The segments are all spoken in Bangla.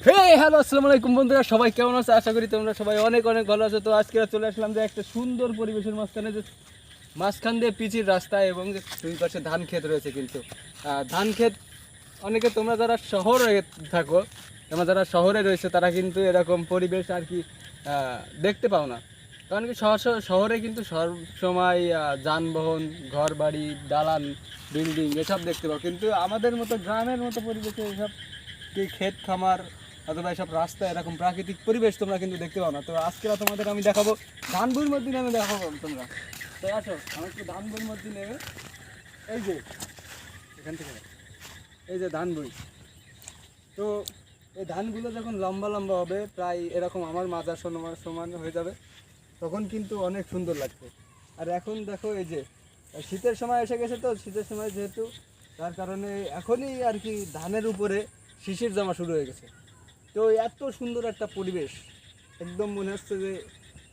হে হ্যালো আসসালামু আলাইকুম বন্ধুরা, সবাই কেমন আছো? আশা করি তোমরা সবাই অনেক অনেক ভালো আছো। তো আজকে চলে আসলাম যে একটা সুন্দর পরিবেশের মাঝখান দিয়ে পিচির রাস্তা এবং দুই পাশে ধান ক্ষেত রয়েছে। কিন্তু ধান ক্ষেত অনেকে তোমরা যারা শহরে থাকো, তোমরা যারা শহরে রয়েছে তারা কিন্তু এরকম পরিবেশ আর কি দেখতে পাও না। কারণ কি শহরে কিন্তু সবসময় যানবাহন, ঘর বাড়ি, দালান, বিল্ডিং এসব দেখতে পাও, কিন্তু আমাদের মতো গ্রামের মতো পরিবেশে এসব কি ক্ষেত খামার অথবা এসব রাস্তা এরকম প্রাকৃতিক পরিবেশ তোমরা কিন্তু দেখতে পাও না। তো আজকে তোমাদের আমি দেখাবো ধানবুর মধ্যে নেমে দেখাবো তোমরা। তো আসো আমি একটু ধানবুর মধ্যে নেমে, এই যে এখান থেকে এই যে ধানবুই। তো এই ধানগুলো যখন লম্বা লম্বা হবে, প্রায় এরকম আমার মাথার সমান হয়ে যাবে, তখন কিন্তু অনেক সুন্দর লাগবে। আর এখন দেখো এই যে শীতের সময় এসে গেছে, তো শীতের সময় যেহেতু তার কারণে এখনই আর কি ধানের উপরে শিশির জমা শুরু হয়ে গেছে। তো এত সুন্দর একটা পরিবেশ, একদম মনে হচ্ছে যে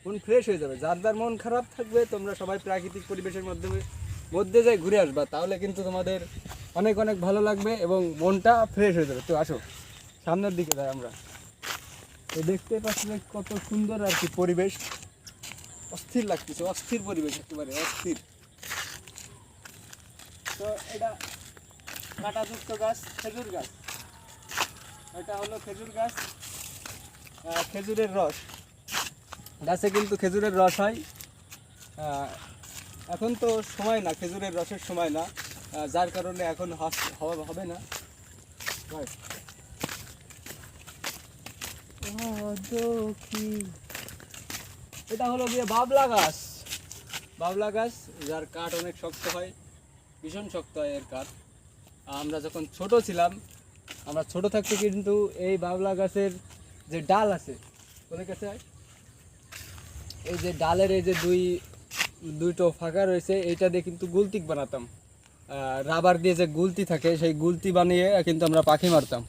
মন ফ্রেশ হয়ে যাবে। যার যার মন খারাপ থাকবে তোমরা সবাই প্রাকৃতিক পরিবেশের মধ্যে যাই ঘুরে আসবা, তাহলে কিন্তু তোমাদের অনেক অনেক ভালো লাগবে এবং মনটা ফ্রেশ হয়ে যাবে। তো আসো সামনের দিকে যাই আমরা। তো দেখতে পাচ্ছি কত সুন্দর আর কি পরিবেশ, অস্থির লাগতেছে, অস্থির পরিবেশ, একেবারে অস্থির। তো এটা কাঁটাযুক্ত গাছ, খেজুর গাছ। এটা হলো খেজুর গাছ, খেজুরের রস গাছে কিন্তু খেজুরের রস হয়। এখন তো সময় না, খেজুরের রসের সময় না, যার কারণে এখন হবে না। এটা হলো গিয়ে বাবলা গাছ। বাবলা গাছ, যার কাঠ অনেক শক্ত হয়, ভীষণ শক্ত হয় এর কাঠ। আমরা যখন ছোট ছিলাম, আমরা ছোট থাকতে কিন্তু এই বাবলা গাছের যে ডাল আছে, বলে গেছে এই যে ডালের এই যে দুইটো ফাঁকা রয়েছে, এইটা দিয়ে কিন্তু গুলতি বানাতাম। রাবার দিয়ে যে গুলতি থাকে, সেই গুলতি বানিয়ে কিন্তু আমরা পাখি মারতাম।